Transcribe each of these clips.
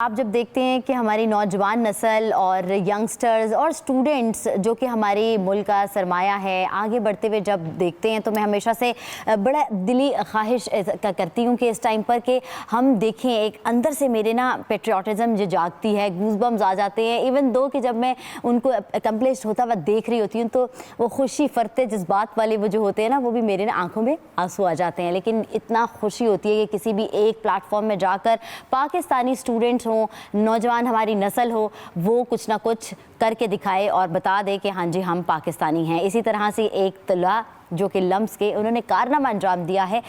आप जब देखते हैं कि हमारी नौजवान नस्ल और यंगस्टर्स और स्टूडेंट्स जो कि हमारे मुल्क का सरमाया है, आगे बढ़ते हुए जब देखते हैं तो मैं हमेशा से बड़ा दिली ख्वाहिश करती हूँ कि इस टाइम पर कि हम देखें, एक अंदर से मेरे ना पेट्रियाटिज़म जो जागती है, गूज़बम्स आ जाते हैं। इवन दो कि जब मैं उनको अकम्पलिश्ड होता हुआ देख रही होती हूँ तो वो खुशी फरते जज्बात वाले वो जो होते हैं ना, वो भी मेरे ना आँखों में आंसू आ जाते हैं। लेकिन इतना खुशी होती है कि किसी भी एक प्लेटफॉर्म में जाकर पाकिस्तानी स्टूडेंट्स हो, नौजवान हमारी नस्ल हो, वो कुछ ना कुछ करके दिखाए और बता दे कि हाँ जी हम पाकिस्तानी हैं। इसी तरह से एक तला जो कि लम्स के उन्होंने कारनामा अंजाम दिया है,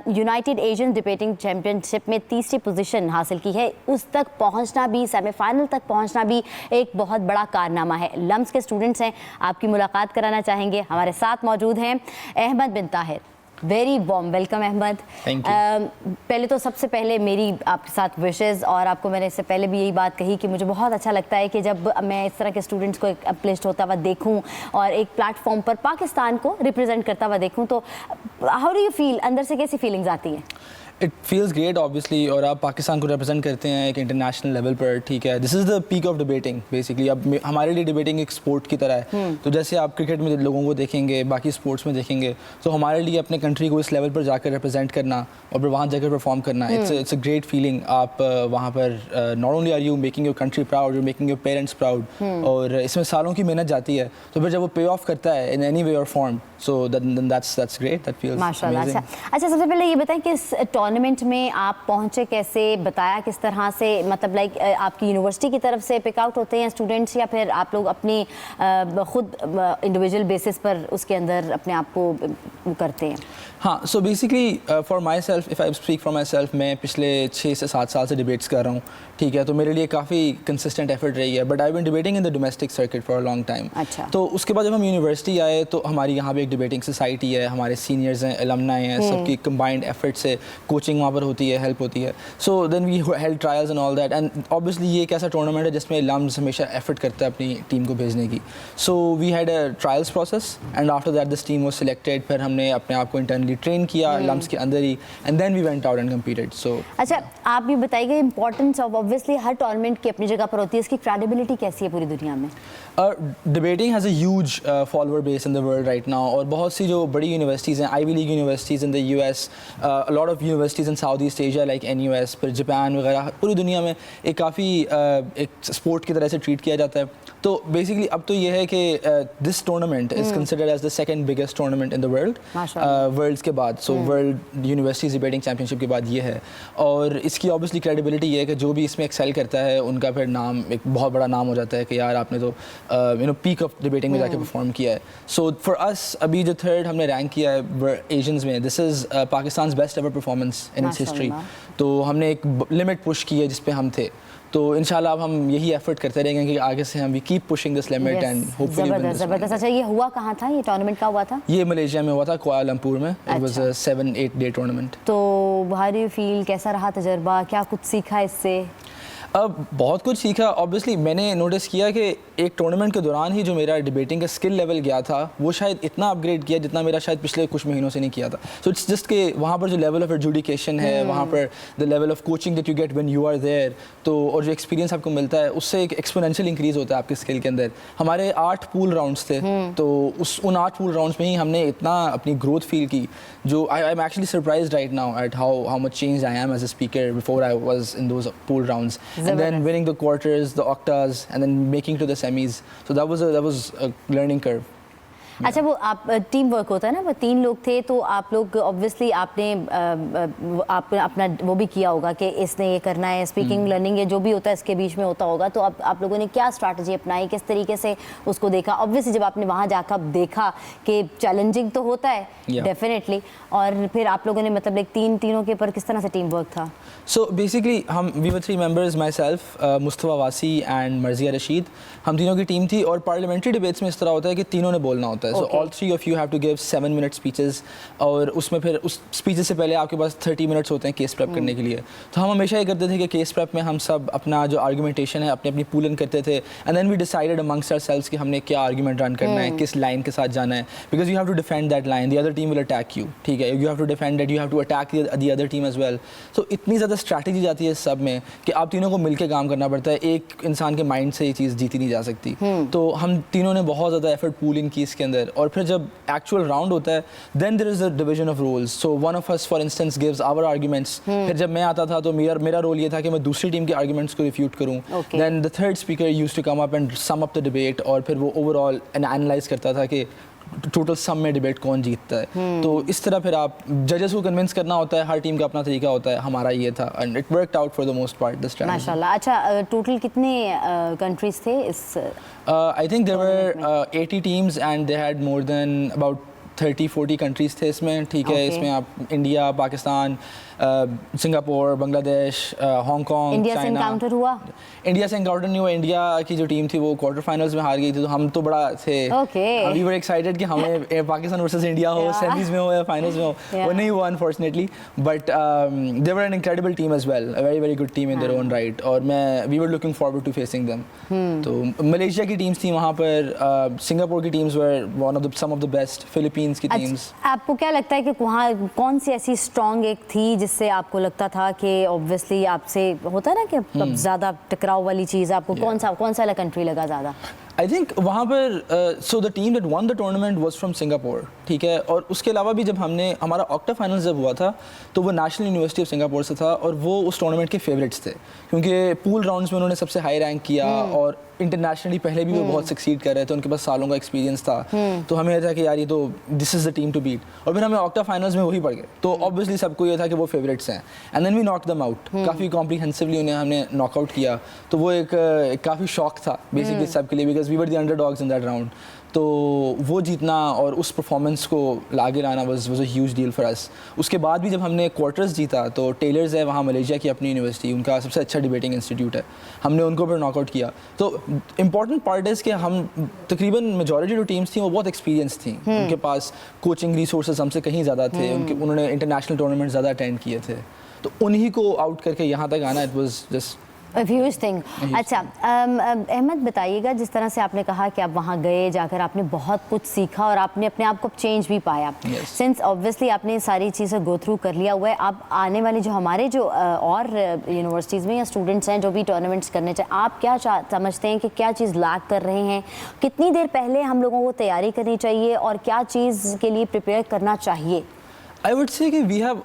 यूनाइटेड एशियन डिबेटिंग चैम्पियनशिप में तीसरी पोजीशन हासिल की है। उस तक पहुंचना भी, सेमीफाइनल तक पहुंचना भी एक बहुत बड़ा कारनामा है। लम्स के स्टूडेंट्स हैं, आपकी मुलाकात कराना चाहेंगे। हमारे साथ मौजूद हैं Ahmad bin Tahir. Very warm welcome Ahmad. पहले तो सबसे पहले मेरी आपके साथ विशेज़, और आपको मैंने इससे पहले भी यही बात कही कि मुझे बहुत अच्छा लगता है कि जब मैं इस तरह के स्टूडेंट्स को अप्लिफ्ट होता हुआ देखूं और एक प्लेटफॉर्म पर पाकिस्तान को रिप्रेजेंट करता हुआ देखूं, तो हाउ डू यू फील, अंदर से कैसी फीलिंग्स आती हैं? इट फील्स ग्रेट ऑब्वियसली, और आप पाकिस्तान को रिप्रेजेंट करते हैं एक इंटरनेशनल लेवल पर, ठीक है। This is the peak of debating basically. अब हमारे लिए डिबेटिंग एक स्पोर्ट की तरह है। तो जैसे आप क्रिकेट में लोगों को देखेंगे, बाकी स्पोर्ट्स में देखेंगे, तो हमारे लिए अपने कंट्री को इस लेवल पर जाकर रिप्रेजेंट करना और फिर वहाँ जाकर परफॉर्म करना, इट्स अ ग्रेट फीलिंग। आप वहाँ पर not only are you making your country proud, you making your parents proud, और इसमें सालों की मेहनत जाती है। तो फिर जब वो पे ऑफ करता है इन एनी वे और form, so that's great, that feels माशाल्लाह। अच्छा, सबसे पहले ये बताएं कि इस टूर्नामेंट में आप पहुंचे कैसे, बताया किस तरह से, मतलब लाइक आपकी यूनिवर्सिटी की तरफ से पिक आउट होते हैं स्टूडेंट्स, या फिर आप लोग अपनी खुद इंडिविजुअल बेसिस पर उसके अंदर अपने आप को करते हैं? हाँ, so basically for my self, if I speak for my self, मैं पिछले 6 से 7 साल से डिबेट्स कर रहा हूँ, ठीक है। तो मेरे लिए काफ़ी कंसिस्टेंट एफर्ट रही है, but I been debating in the domestic circuit for a long time. अच्छा। तो उसके बाद जब हम यूनिवर्सिटी आए तो हमारी यहाँ पे एक डिबेटिंग सोसाइटी है, हमारे सीनियर्स हैं, अलमनाई हैं, सबकी कंबाइंड एफर्ट से कोचिंग वहाँ पर होती है, हेल्प होती है। So then we held trials and all that, and obviously ये एक ऐसा टूर्नामेंट है जिसमें लम्स हमेशा एफर्ट करता है अपनी टीम को भेजने की। So we had a trials process, and after that this team was selected. फिर हमने अपने आप को इंटरनली ट्रेन किया लम्स के अंदर ही, and then we went out and competed. So अच्छा, आप भी बताइए इंपॉर्टेंस ऑफ, ऑब्वियसली हर टूर्नामेंट की अपनी जगह पर होती है, इसकी क्रेडिबिलिटी कैसी है पूरी दुनिया में? Debating has a huge follower base in the world right now, और बहुत सी जो बड़ी यूनिवर्सिटीज़ हैं, Ivy League universities in the US, a lot of universities in South East Asia like NUS, फिर जापान वगैरह, पूरी दुनिया में एक काफ़ी एक स्पोर्ट की तरह से ट्रीट किया जाता है। तो बेसिकली अब तो ये है कि this tournament is considered as the second biggest tournament in the world, worlds के बाद। So world universities debating championship के बाद ये है, और इसकी ऑब्वियसली क्रेडिबिलिटी ये है कि जो भी इसमें एक्सेल करता है उनका फिर नाम, एक बहुत बड़ा नाम हो जाता है कि यार आपने तो पीक ऑफ डिबेटिंग में जाके परफॉर्म किया है। सो फॉर अस अभी जो थर्ड हमने रैंक किया है एशियंस में, this is Pakistan best ever performance in its history. तो हमने एक लिमिट पुश की है जिस पे हम थे, तो इंशाल्लाह अब हम यही एफर्ट करते रहेंगे कि आगे से हम we keep pushing this limit and hopefully win this. जबरदस्त। अच्छा, ये हुआ कहाँ था, ये टूर्नामेंट का हुआ था? ये मलेशिया में हुआ था, कुआलालंपुर में। It was a 7-8 day tournament. तो हाउ डू यू फील, कैसा रहा तजर्बा, क्या कुछ सीखा इससे? अब बहुत कुछ सीखा। ऑब्वियसली मैंने नोटिस किया कि एक टूर्नामेंट के दौरान ही जो मेरा डिबेटिंग का स्किल लेवल गया था, वो शायद इतना अपग्रेड किया जितना मेरा शायद पिछले कुछ महीनों से नहीं किया था। सो इट्स जस्ट कि वहाँ पर जो लेवल ऑफ एजुकेशन है, वहाँ पर the level of coaching that you get when you are there, तो और जो एक्सपीरियंस आपको मिलता है उससे एक एक्सपोनेंशियल इंक्रीज़ होता है आपके स्किल के अंदर। हमारे 8 पूल राउंड्स थे, तो उन 8 पूल राउंड्स में ही हमने इतना अपनी ग्रोथ फील की, जो I am actually surprised right now at how much change I am as a speaker before I was in those pool rounds, and then winning the quarters, the octas, and then making to the semis. So that was a learning curve. अच्छा, वो आप team work होता है ना, वो 3 लोग थे, तो आप लोग ऑब्वियसली आपने अपना वो भी किया होगा कि इसने ये करना है, स्पीकिंग लर्निंग, ये जो भी होता है इसके बीच में होता होगा। तो अब आप लोगों ने क्या स्ट्रैटेजी अपनाई, किस तरीके से उसको देखा? ऑब्वियसली जब आपने वहाँ जाकर देखा कि चैलेंजिंग तो होता है डेफिनेटली, और फिर आप लोगों ने मतलब एक तीनों के ऊपर किस तरह से टीम वर्क था? So basically we were 3 members, myself, Mustafa Wasi and मर्जिया Rashid, हम तीनों की टीम थी। और पार्लियामेंट्री डिबेट्स में इस तरह होता है कि तीनों ने बोलना होता है। होता है. So all three of you have to give 7-minute speeches और उसमें फिर उस speeches से पहले आपके पास 30 minutes होते हैं केस प्रेप करने के लिए. तो हम हमेशा ये करते थे कि केस प्रेप में हम सब अपना जो आर्गुमेंटेशन है अपनी पूल इन करते थे, and then we decided amongst ourselves कि हमने क्या आर्गुमेंट रन करना है, किस लाइन के साथ जाना है, because you have to defend that line, the other team will attack you. ठीक है, you have to defend that, you have to attack the other team as well. So इतनी ज़्यादा स्ट्रैटेजी जाती है सब में कि आप तीनों को मिलकर काम करना पड़ता है. एक इंसान के माइंड से ये चीज़ जीती नहीं जा सकती. तो हम तीनों ने बहुत ज़्यादा एफर्ट पूल इन की इसके अंदर, और फिर जब एक्चुअल राउंड होता है then there is a division of roles. So one of us for instance gives our arguments. फिर जब मैं आता था तो मेरा रोल ये था कि मैं दूसरी टीम के आर्गुमेंट्स को रिफ्यूट करूं. Then the third speaker used to come up and sum up the debate, और फिर वो ओवरऑल एनालाइज करता था कि टोटल सम में डिबेट कौन जीतता है. तो इस तरह फिर आप जजेस को कन्विंस करना होता है. हर टीम का अपना तरीका होता है, हमारा ये था, and it worked out for the most part this time. माशाल्लाह. अच्छा, टोटल कितने कंट्रीज थे इस? I think there were 80 teams and they had more than about 30-40 countries थे इसमें. ठीक है, इसमें आप India, Pakistan, Singapore, Bangladesh, Hong Kong, India से एनकाउंटर हुआ? इंडिया से एनकाउंटर नहीं हुआ. इंडिया की जो टीम थी वो क्वार्टर फाइनल्स में हार गई थी, तो हम तो बड़ा थे, वी वर एक्साइटेड कि हमें पाकिस्तान वर्सेस इंडिया हो, सेमीज में हो या फाइनल्स में हो. वो नहीं हुआ unfortunately, but they were an incredible team as well, a very very good team in their own right. और we were looking forward to facing them. तो मलेशिया की टीम्स थी वहाँ पर, सिंगापुर की teams were some of the best, Philippines की teams. आपको क्या लगता है कि वहाँ कौन सी ऐसी स्ट्रॉन्ग एक थी जिससे आपको लगता था कि ऑब्वियसली आपसे होता है ना कि ज़्यादा टकराव वाली चीज़, आपको कौन सा वाला कंट्री लगा ज़्यादा? आई थिंक वहाँ पर so the team that one the tournament was from Singapore. ठीक है, और उसके अलावा भी जब हमारा ऑक्टा फाइनल्स जब हुआ था तो वो नेशनल यूनिवर्सिटी ऑफ सिंगापुर से था, और वो उस टूर्नामेंट के फेवरेट्स थे क्योंकि पूल राउंड्स में उन्होंने सबसे हाई रैंक किया, और इंटरनेशनली पहले भी वो बहुत सक्सीड कर रहे थे, उनके पास सालों का एक्सपीरियंस था. तो हमें ये था कि यार ये तो this is the team to beat, और फिर हमें ऑक्टा फाइनल्स में वही पड़ गए. तो ऑब्वियसली सबको ये था कि वो फेवरेट्स हैं, and then we knock them out. काफ़ी कॉम्प्रीहेंसिवली उन्हें हमने नॉकआउट किया. तो वो एक काफ़ी शॉक था बेसिकली सबके लिए, because we were the underdogs in that round. तो वो जीतना और उस परफॉर्मेंस को आगे लाना was a huge deal for us. उसके बाद भी जब हमने क्वार्टर्स जीता तो टेलर्स है वहाँ मलेशिया की अपनी यूनिवर्सिटी, उनका सबसे अच्छा डिबेटिंग इंस्टीट्यूट है, हमने उनको फिर नॉकआउट किया. तो इंपॉर्टेंट पार्ट इज़ कि हम तकरीबन मेजॉरिटी जो टीम्स थी वो बहुत एक्सपीरियंस थी, उनके पास कोचिंग रिसोर्सेज हमसे कहीं ज़्यादा थे, उन्होंने इंटरनेशनल टूर्नामेंट ज़्यादा अटेंड किए थे. तो उन्हीं को आउट करके यहाँ तक आना, it was just huge thing. अच्छा, अहमद बताइएगा, जिस तरह से आपने कहा कि आप वहाँ गए, जाकर आपने बहुत कुछ सीखा और आपने अपने आप को चेंज भी पाया. सिंस ऑब्वियसली आपने सारी चीज़ें गो थ्रू कर लिया हुआ है, आप आने वाली जो हमारे जो और यूनिवर्सिटीज़ में या स्टूडेंट्स हैं जो भी टूर्नामेंट्स करने चाहिए, आप क्या समझते हैं कि क्या चीज़ लैक कर रहे हैं? कितनी देर पहले हम लोगों को तैयारी करनी चाहिए और क्या चीज़ के लिए प्रिपेयर करना चाहिए? I would say कि we have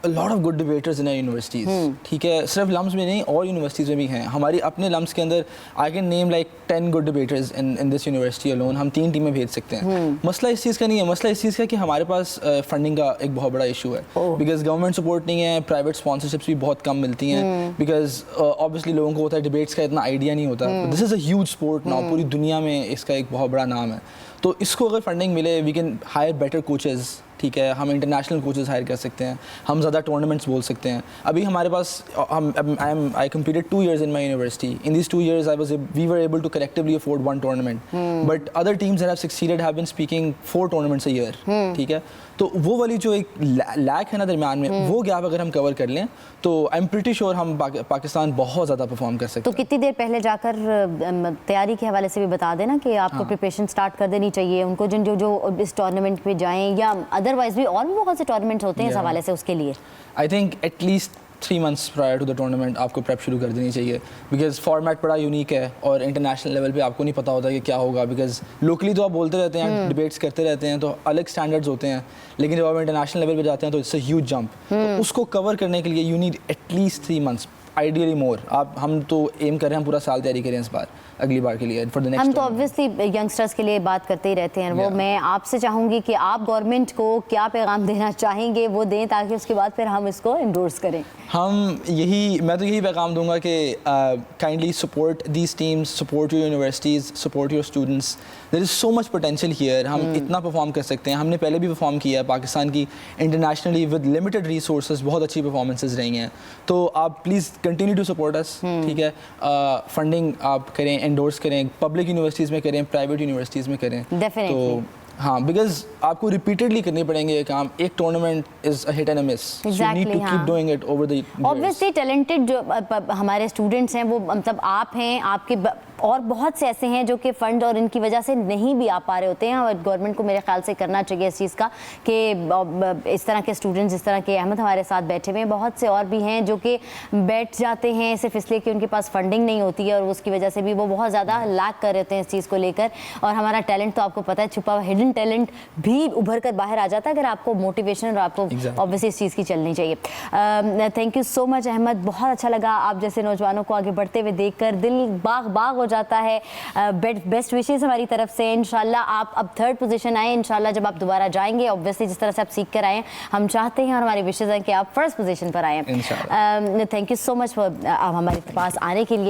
a lot of good debaters in our universities. ठीक है, सिर्फ लम्स में नहीं और यूनिवर्सिटीज़ में भी हैं. हमारी अपने लम्स के अंदर I can name like 10 good debaters in this university alone. हम 3 टीमें भेज सकते हैं. मसला इस चीज़ का नहीं है, मसला इस चीज़ का कि हमारे पास फंडिंग का एक बहुत बड़ा इशू है, बिकॉज गवर्नमेंट सपोर्ट नहीं है, प्राइवेट स्पॉन्सरशिप्स भी बहुत कम मिलती हैं, बिकॉज ऑब्वियसली लोगों को होता है डिबेट्स का इतना आइडिया नहीं होता. This is a huge sport now, पूरी दुनिया में इसका एक बहुत बड़ा नाम है. तो इसको अगर फंडिंग मिले, we can hire better coaches. ठीक है, हम इंटरनेशनल कोचेस हायर कर सकते हैं, हम ज़्यादा टूर्नामेंट्स बोल सकते हैं. अभी हमारे पास I completed 2 years in my university. In these 2 years we were able to collectively afford 1 tournament. But other teams that have succeeded have been speaking 4 tournaments a year. ठीक है, तो वो वाली जो एक लैक है ना दरमियान में, वो गैप अगर हम कवर कर लें तो आई एम प्रीटी श्योर हम पाकिस्तान बहुत ज़्यादा परफॉर्म कर सकते हैं. तो कितनी देर पहले जाकर तैयारी के हवाले से भी बता देना कि आपको प्रिपरेशन स्टार्ट कर देनी चाहिए उनको, जिन जो इस टूर्नामेंट में जाएं या अदरवाइज भी और भी बहुत से टूर्नामेंट्स होते हैं इस हवाले से, उसके लिए I think at least 3 months prior to the tournament आपको प्रेप शुरू कर देनी चाहिए, बिकॉज फॉर्मेट बड़ा यूनिक है और इंटरनेशनल लेवल पे आपको नहीं पता होता कि क्या होगा, बिकॉज लोकली तो आप बोलते रहते हैं, डिबेट्स करते रहते हैं, तो अलग स्टैंडर्ड्स होते हैं, लेकिन जब आप इंटरनेशनल लेवल पे जाते हैं तो इट्स अ ह्यूज जंप. तो उसको कवर करने के लिए you need at least 3 months, ideally more. हम तो एम कर रहे हैं हम पूरा साल तैयारी करें इस बार, अगली बार के लिए, फॉर द नेक्स्ट. हम तो ऑब्वियसली यंगस्टर्स के लिए बात करते ही रहते हैं, वो मैं आपसे चाहूँगी कि आप गवर्नमेंट को क्या पैगाम देना चाहेंगे वो दें, ताकि उसके बाद फिर हम इसको एंडोर्स करें. मैं तो यही पैगाम दूंगा कि kindly support these teams, support your universities, support your students. There is so much potential here. हम इतना परफॉर्म कर सकते हैं, हमने पहले भी परफॉर्म किया है. पाकिस्तान की इंटरनेशनली विद लिमिटेड रिसोर्सेज बहुत अच्छी परफॉर्मेंसेज रही हैं. तो आप please continue to support us. ठीक है, फंडिंग आप करें, एंडोर्स करें, पब्लिक यूनिवर्सिटीज़ में करें, प्राइवेट यूनिवर्सिटीज़ में करें. Definitely. तो हाँ, बिकॉज आपको रिपीटेडली करने पड़ेंगे ये काम. एक tournament is a hit and a miss. You need to keep doing it over the obviously talented जो हमारे स्टूडेंट्स हैं वो मतलब आप हैं, आपके और बहुत से ऐसे हैं जो कि फंड और इनकी वजह से नहीं भी आ पा रहे होते हैं. और गवर्नमेंट को मेरे ख्याल से करना चाहिए इस चीज़ का कि इस तरह के स्टूडेंट्स, जिस तरह के अहमद हमारे साथ बैठे हुए हैं, बहुत से और भी हैं जो कि बैठ जाते हैं सिर्फ इसलिए कि उनके पास फंडिंग नहीं होती है और उसकी वजह से भी वो बहुत ज़्यादा लैक कर रहे हैं इस चीज़ को लेकर. और हमारा टैलेंट तो आपको पता है छुपा हुआ हिडन टैलेंट भी उभर कर बाहर आ जाता है अगर आपको मोटिवेशन और आपको ऑब्वियसली इस चीज़ की चलनी चाहिए. Thank you so much Ahmad, बहुत अच्छा लगा आप जैसे नौजवानों को आगे बढ़ते हुए देखकर दिल बाग बाग हो जाता है. बेस्ट विशेस हमारी तरफ से. इंशाल्लाह आप अब 3rd पोजीशन आए. इंशाल्लाह जब आप दोबारा जाएंगे ऑब्वियसली जिस तरह से आप सीख कर आए हम चाहते हैं और हमारी विशेष है कि आप 1st पोजीशन पर आए. थैंक यू सो मच हमारे पास आने के लिए.